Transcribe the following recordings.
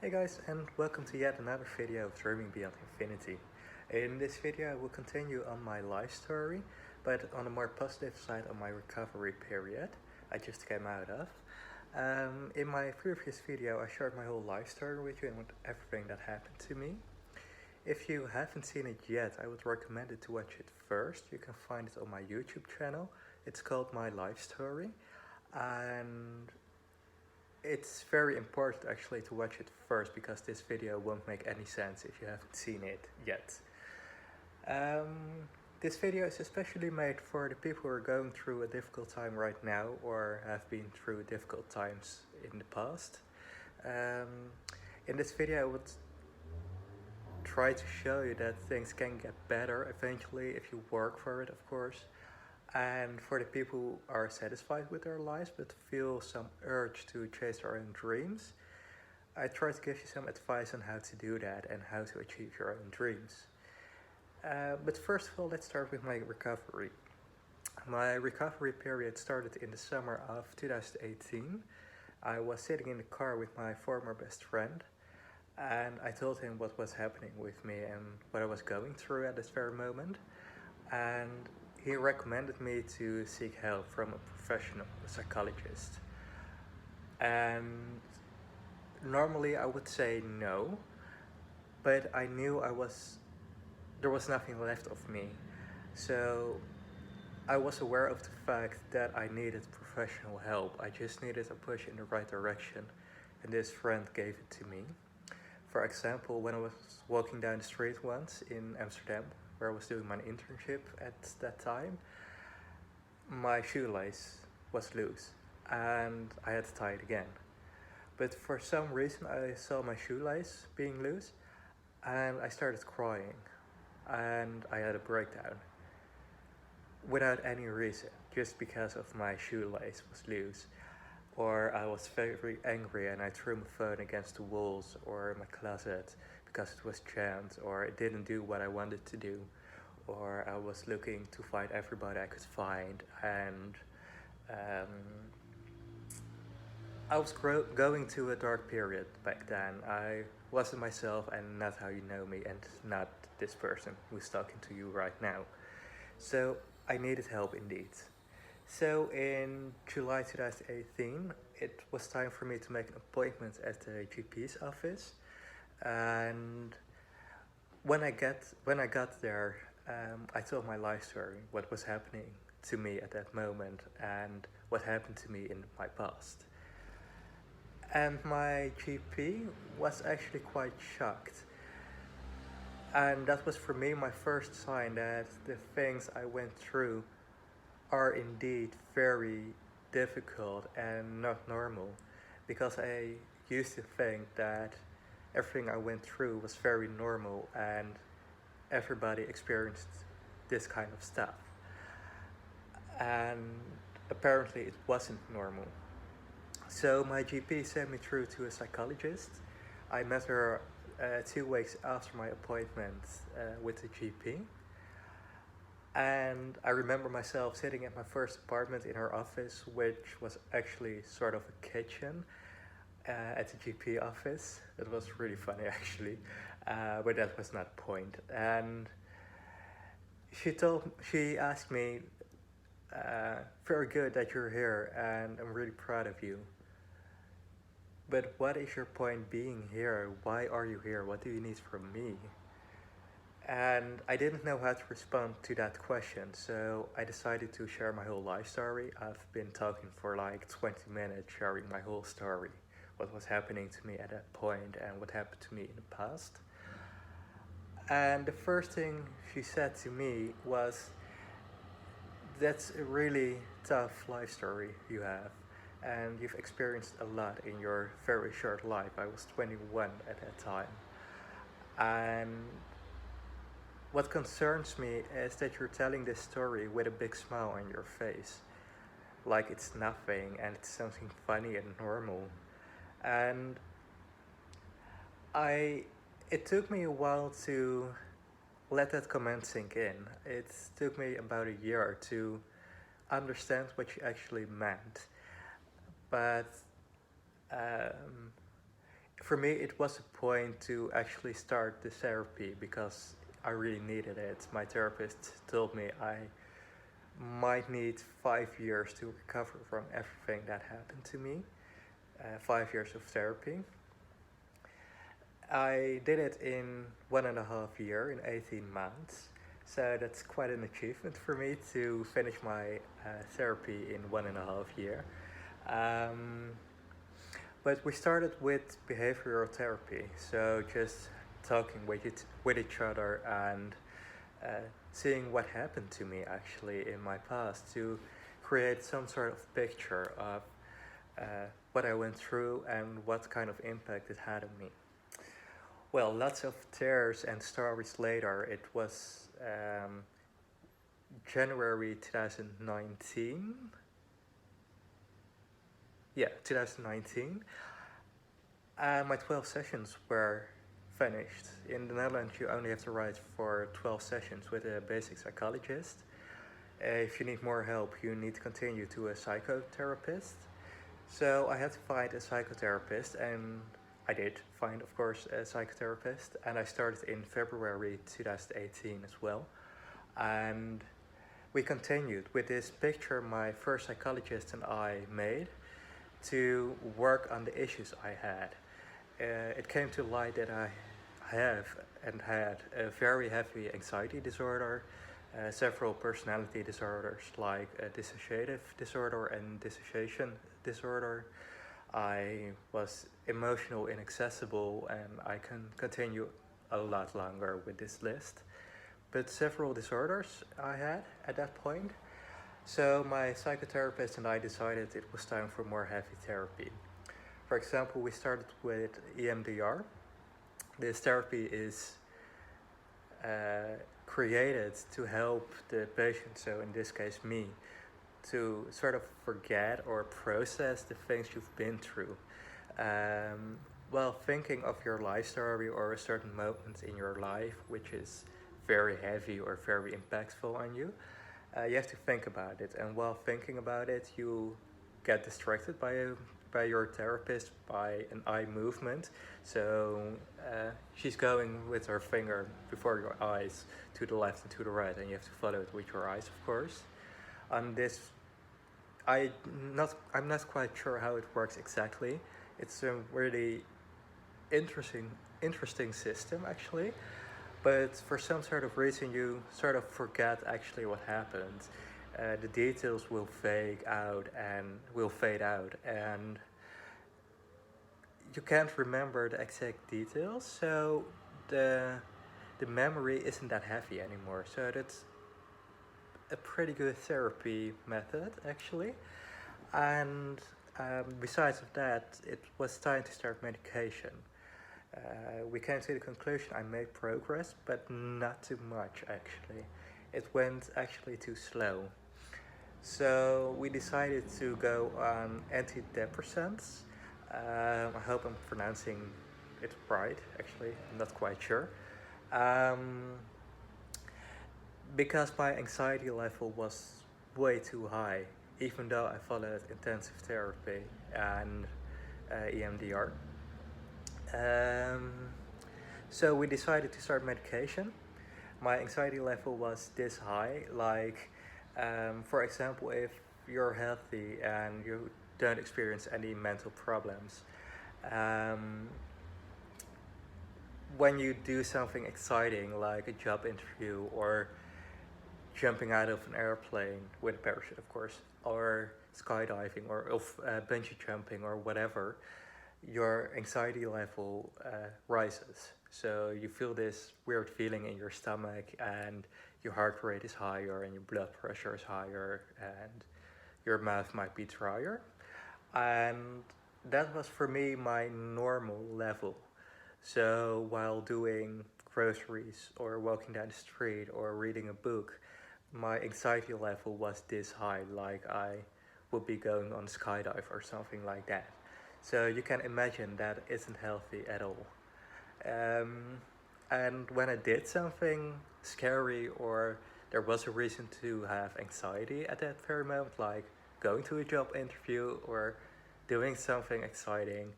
Hey guys, and welcome to yet another video of Dreaming Beyond Infinity. In this video I will continue on my life story, but on a more positive side on my recovery period I just came out of. In my previous video I shared my whole life story with you and with everything that happened to me. If you haven't seen it yet, I would recommend it to watch it first. You can find it on my YouTube channel. It's called My Life Story, and it's very important actually to watch it first because this video won't make any sense if you haven't seen it yet. This video is especially made for the people who are going through a difficult time right now or have been through difficult times in the past. In this video I would try to show you that things can get better eventually if you work for it, of course. And for the people who are satisfied with their lives but feel some urge to chase their own dreams, I try to give you some advice on how to do that and how to achieve your own dreams. But first of all, let's start with my recovery. My recovery period started in the summer of 2018. I was sitting in the car with my former best friend, and I told him what was happening with me and what I was going through at this very moment. And he recommended me to seek help from a professional, a psychologist. And normally I would say no, but I knew there was nothing left of me. So I was aware of the fact that I needed professional help. I just needed a push in the right direction, and this friend gave it to me. For example, when I was walking down the street once in Amsterdam, where I was doing my internship at that time, my shoelace was loose and I had to tie it again. But for some reason I saw my shoelace being loose and I started crying and I had a breakdown without any reason, just because of my shoelace was loose. Or I was very angry and I threw my phone against the walls or my closet because it was jammed, or it didn't do what I wanted to do, or I was looking to find everybody I could find, and I was going to a dark period back then. I wasn't myself and not how you know me, and not this person who's talking to you right now. So I needed help indeed. So in July 2018, it was time for me to make an appointment at the GP's office. And when I got there, I told my life story, what was happening to me at that moment and what happened to me in my past. And my GP was actually quite shocked. And that was for me my first sign that the things I went through are indeed very difficult and not normal, because I used to think that everything I went through was very normal and everybody experienced this kind of stuff. And apparently it wasn't normal. So my GP sent me through to a psychologist. I met her 2 weeks after my appointment with the GP. And I remember myself sitting at my first apartment in her office, which was actually sort of a kitchen at the GP office. It was really funny actually, but that was not the point. And she asked me, very good that you're here and I'm really proud of you. But what is your point being here? Why are you here? What do you need from me? And I didn't know how to respond to that question, so I decided to share my whole life story. I've been talking for like 20 minutes, sharing my whole story, what was happening to me at that point and what happened to me in the past. And the first thing she said to me was, that's a really tough life story you have, and you've experienced a lot in your very short life. I was 21 at that time. And what concerns me is that you're telling this story with a big smile on your face, like it's nothing and it's something funny and normal. And it took me a while to let that comment sink in. It took me about a year to understand what she actually meant. But for me, it was a point to actually start the therapy because I really needed it. My therapist told me I might need 5 years to recover from everything that happened to me. 5 years of therapy. I did it in 1.5 years, in 18 months. So that's quite an achievement for me to finish my therapy in 1.5 years. Um, but we started with behavioral therapy, so just talking with each other and uh, seeing what happened to me actually in my past to create some sort of picture of uh, what I went through and what kind of impact it had on me. Well, lots of tears and stories later, it was January 2019. Yeah, 2019. And my 12 sessions were finished. In the Netherlands, you only have to write for 12 sessions with a basic psychologist. If you need more help, you need to continue to a psychotherapist. So I had to find a psychotherapist, and I did find, of course, a psychotherapist. And I started in February 2018 as well. And we continued with this picture my first psychologist and I made to work on the issues I had. It came to light that I have and had a very heavy anxiety disorder, several personality disorders like dissociative disorder and dissociation disorder. I was emotional inaccessible, and I can continue a lot longer with this list. But several disorders I had at that point. So my psychotherapist and I decided it was time for more heavy therapy. For example, we started with EMDR. This therapy is created to help the patient, so in this case me, to sort of forget or process the things you've been through. While thinking of your life story or a certain moment in your life which is very heavy or very impactful on you, you have to think about it. And while thinking about it, you get distracted by your therapist by an eye movement. So she's going with her finger before your eyes to the left and to the right, and you have to follow it with your eyes, of course. On this, I'm not quite sure how it works exactly. It's a really interesting system actually, but for some sort of reason you sort of forget actually what happened. The details will fade out, and you can't remember the exact details, so the memory isn't that heavy anymore. So that's a pretty good therapy method actually. And besides of that, it was time to start medication. We came to the conclusion I made progress, but not too much actually. It went actually too slow. So we decided to go on antidepressants. I hope I'm pronouncing it right, actually, I'm not quite sure. Because my anxiety level was way too high, even though I followed intensive therapy and EMDR. So we decided to start medication. My anxiety level was this high, like for example, if you're healthy and you don't experience any mental problems, when you do something exciting like a job interview or jumping out of an airplane with a parachute, of course, or skydiving or bungee jumping or whatever, your anxiety level rises. So you feel this weird feeling in your stomach, and your heart rate is higher, and your blood pressure is higher, and your mouth might be drier. And that was for me my normal level. So while doing groceries or walking down the street or reading a book, my anxiety level was this high, like I would be going on a skydive or something like that. So you can imagine that isn't healthy at all. And when I did something scary or there was a reason to have anxiety at that very moment, like going to a job interview or doing something exciting,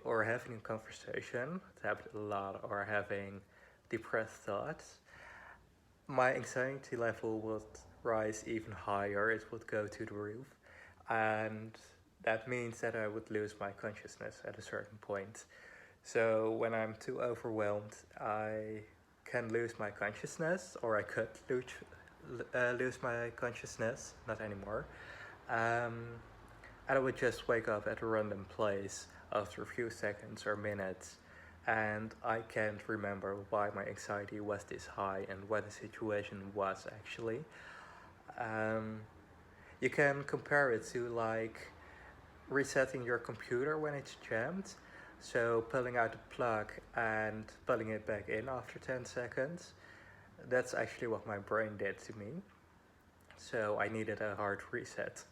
or having a conversation, tapped a lot, or having depressed thoughts, my anxiety level would rise even higher. It would go to the roof, and that means that I would lose my consciousness at a certain point. So when I'm too overwhelmed, I can lose my consciousness, or I could lose my consciousness, not anymore. Um, and I would just wake up at a random place after a few seconds or minutes, and I can't remember why my anxiety was this high and what the situation was actually. Um, you can compare it to like resetting your computer when it's jammed. So pulling out the plug and pulling it back in after 10 seconds. That's actually what my brain did to me. So I needed a hard reset.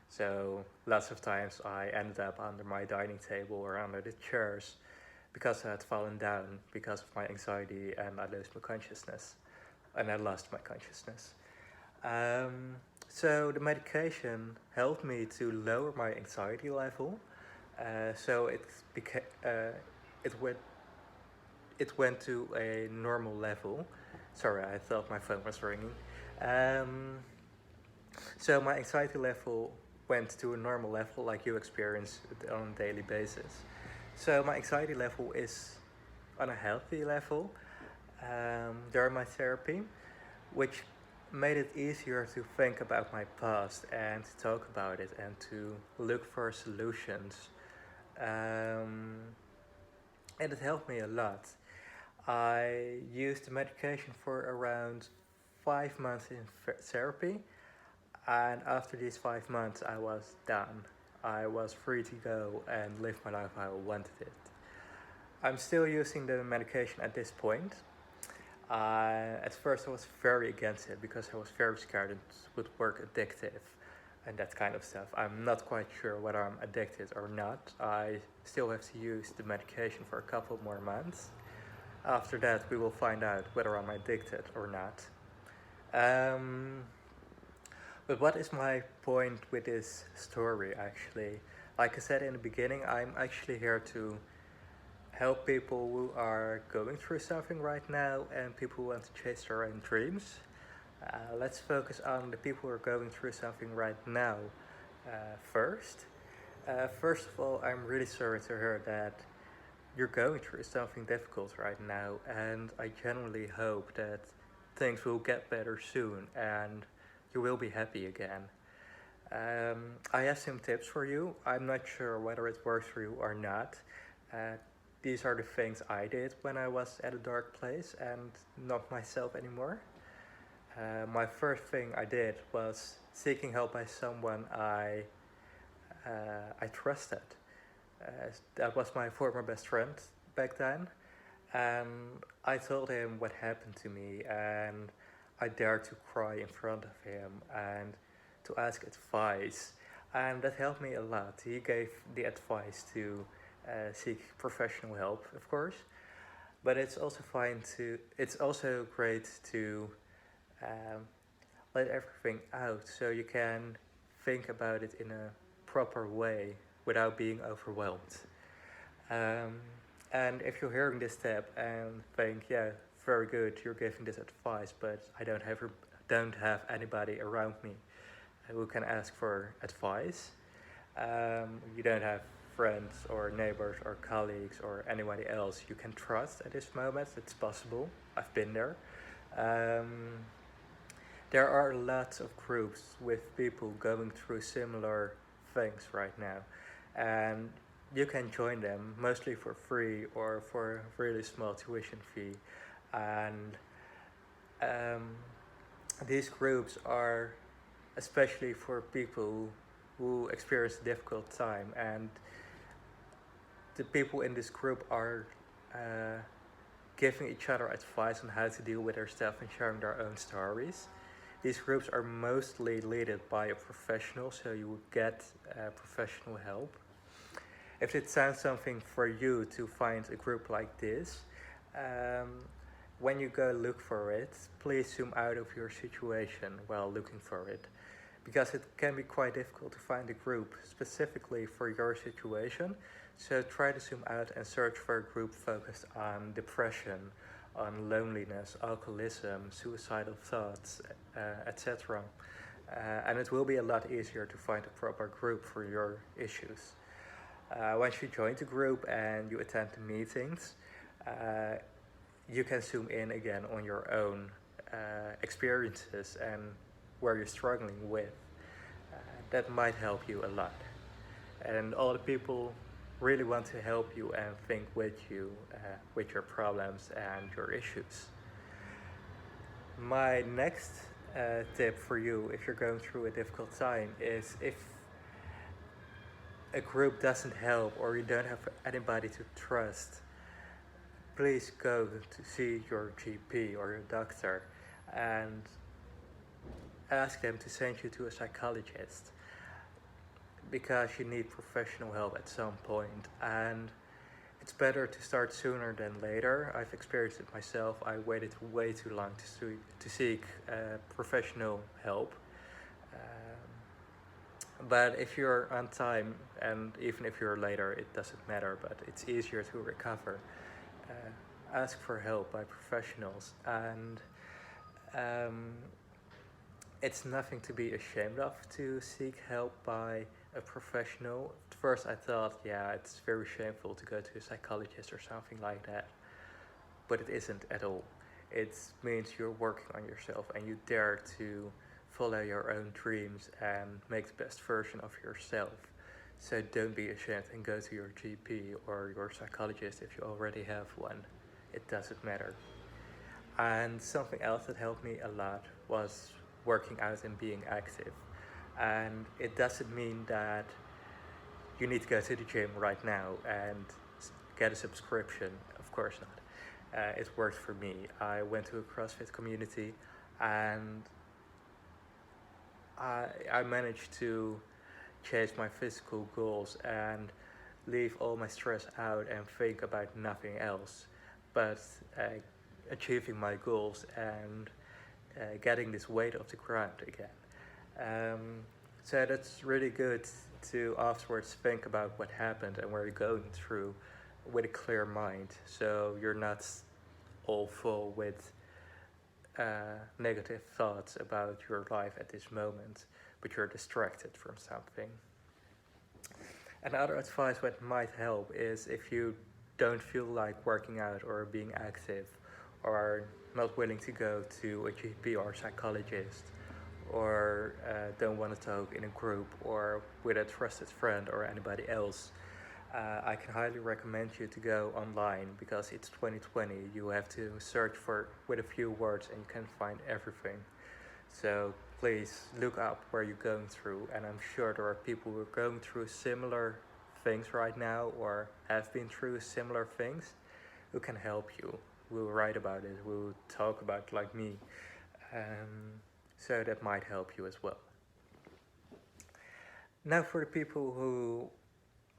So lots of times I ended up under my dining table or under the chairs because I had fallen down because of my anxiety, and I lost my consciousness. And I lost my consciousness. So the medication helped me to lower my anxiety level. So it went it went to a normal level. Sorry, I thought my phone was ringing. Um, so my anxiety level went to a normal level, like you experience it on a daily basis. So my anxiety level is on a healthy level during my therapy, which made it easier to think about my past and to talk about it and to look for solutions. And it helped me a lot. I used the medication for around 5 months in therapy, and after these 5 months, I was done. I was free to go and live my life how I wanted it. I'm still using the medication at this point. At first, I was very against it because I was very scared it would work addictive and that kind of stuff. I'm not quite sure whether I'm addicted or not. I still have to use the medication for a couple more months. After that, we will find out whether I'm addicted or not. Um, but what is my point with this story actually? Like I said in the beginning, I'm actually here to help people who are going through something right now and people who want to chase their own dreams. Let's focus on the people who are going through something right now first. First of all, I'm really sorry to hear that you're going through something difficult right now, and I genuinely hope that things will get better soon and you will be happy again. I have some tips for you. I'm not sure whether it works for you or not. Uh, these are the things I did when I was at a dark place and not myself anymore. My first thing I did was seeking help by someone I trusted. That was my former best friend back then, and I told him what happened to me, and I dared to cry in front of him and to ask advice, and that helped me a lot. He gave the advice to seek professional help, of course, but it's also great to um, let everything out so you can think about it in a proper way without being overwhelmed. Um, and if you're hearing this step and think, yeah, very good, you're giving this advice, but I don't have anybody around me who can ask for advice. You don't have friends or neighbors or colleagues or anybody else you can trust at this moment. It's possible. I've been there. Um, there are lots of groups with people going through similar things right now, and you can join them mostly for free or for a really small tuition fee. And um, these groups are especially for people who experience a difficult time, and the people in this group are giving each other advice on how to deal with their stuff and sharing their own stories. These groups are mostly led by a professional, so you will get professional help. If it sounds something for you to find a group like this, um, when you go look for it, please zoom out of your situation while looking for it, because it can be quite difficult to find a group specifically for your situation. So try to zoom out and search for a group focused on depression, on loneliness, alcoholism, suicidal thoughts, etc. And it will be a lot easier to find a proper group for your issues. Once you join the group and you attend the meetings, uh, you can zoom in again on your own experiences and where you're struggling with. That might help you a lot. And all the people really want to help you and think with you with your problems and your issues. My next tip for you, if you're going through a difficult time, is if a group doesn't help or you don't have anybody to trust, please go to see your GP or your doctor and ask them to send you to a psychologist, because you need professional help at some point, and it's better to start sooner than later. I've experienced it myself. I waited way too long to seek professional help. But if you're on time, and even if you're later, it doesn't matter, but it's easier to recover. Ask for help by professionals, and it's nothing to be ashamed of to seek help by a professional. At first I thought, yeah, it's very shameful to go to a psychologist or something like that, but it isn't at all. It means you're working on yourself and you dare to follow your own dreams and make the best version of yourself. So don't be ashamed and go to your GP or your psychologist if you already have one. It doesn't matter. And something else that helped me a lot was working out and being active. And it doesn't mean that you need to go to the gym right now and get a subscription. Of course not. It worked for me. I went to a CrossFit community and I managed to chase my physical goals and leave all my stress out and think about nothing else but achieving my goals and getting this weight off the ground again. So that's really good to afterwards think about what happened and where you're going through with a clear mind, so you're not all full with negative thoughts about your life at this moment, but you're distracted from something. Another advice that might help is if you don't feel like working out or being active, or not willing to go to a GP or psychologist, or don't want to talk in a group or with a trusted friend or anybody else, I can highly recommend you to go online, because it's 2020. You have to search for with a few words and you can find everything. So please look up where you're going through, and I'm sure there are people who are going through similar things right now or have been through similar things who can help you. We'll write about it, we'll talk about it like me. So that might help you as well. Now for the people who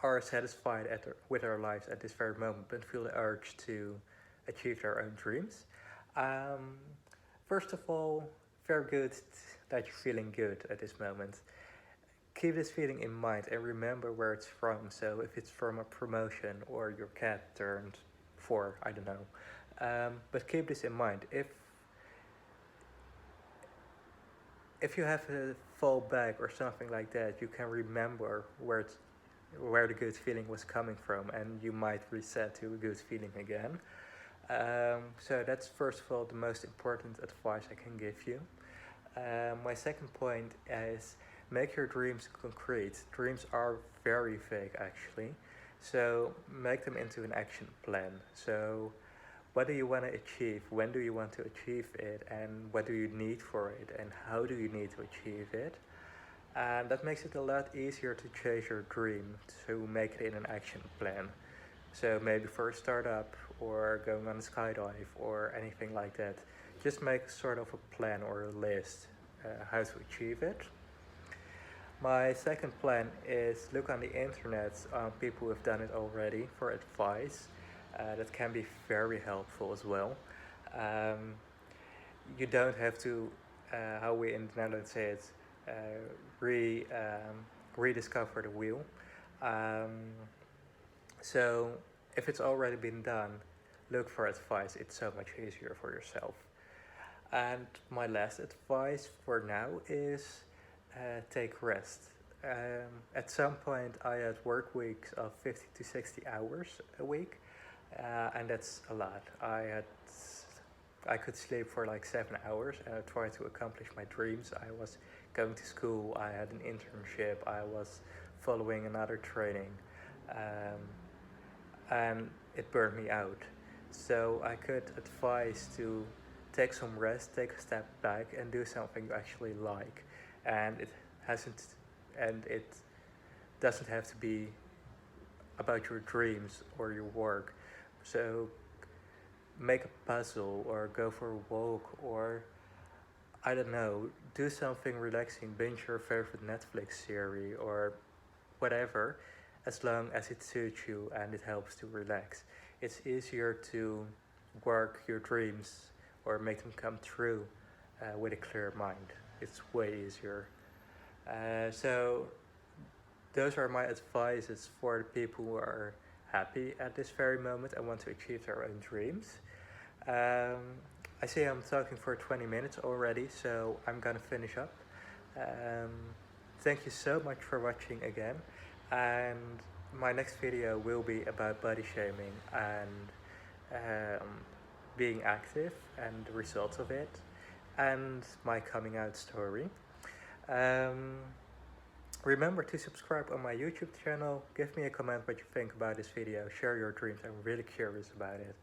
are satisfied with their lives at this very moment but feel the urge to achieve their own dreams. First of all, very good that you're feeling good at this moment. Keep this feeling in mind and remember where it's from. So if it's from a promotion or your cat turned 4, I don't know. But keep this in mind. If you have a fall back or something like that, you can remember where the good feeling was coming from, and you might reset to a good feeling again. So that's first of all the most important advice I can give you. My second point is make your dreams concrete. Dreams are very vague actually, so make them into an action plan. So what do you want to achieve? When do you want to achieve it? And what do you need for it? And how do you need to achieve it? And that makes it a lot easier to chase your dream, to make it in an action plan. So maybe for a startup or going on a skydive or anything like that, just make sort of a plan or a list how to achieve it. My second plan is look on the internet on people who have done it already for advice. That can be very helpful as well. You don't have to, how we in the Netherlands say it, rediscover the wheel. So if it's already been done, look for advice. It's so much easier for yourself. And my last advice for now is take rest. At some point, I had work weeks of 50 to 60 hours a week, and that's a lot. I could sleep for like 7 hours, and I tried to accomplish my dreams. I was going to school, I had an internship, I was following another training, um, and it burned me out. So I could advise to take some rest, take a step back, and do something you actually like. And hasn't, it doesn't have to be about your dreams or your work. So make a puzzle or go for a walk or I don't know, do something relaxing, binge your favorite Netflix series or whatever, as long as it suits you and it helps to relax. It's easier to work your dreams or make them come true with a clear mind. It's way easier. So those are my advices for the people who are happy at this very moment and want to achieve their own dreams. I see I'm talking for 20 minutes already, so I'm gonna finish up. Um, Thank you so much for watching again, and my next video will be about body shaming and being active and the results of it, and my coming out story. Um, Remember to subscribe on my YouTube channel, give me a comment what you think about this video, share your dreams, I'm really curious about it,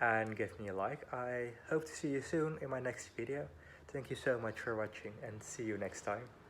and give me a like. I hope to see you soon in my next video. Thank you so much for watching and see you next time.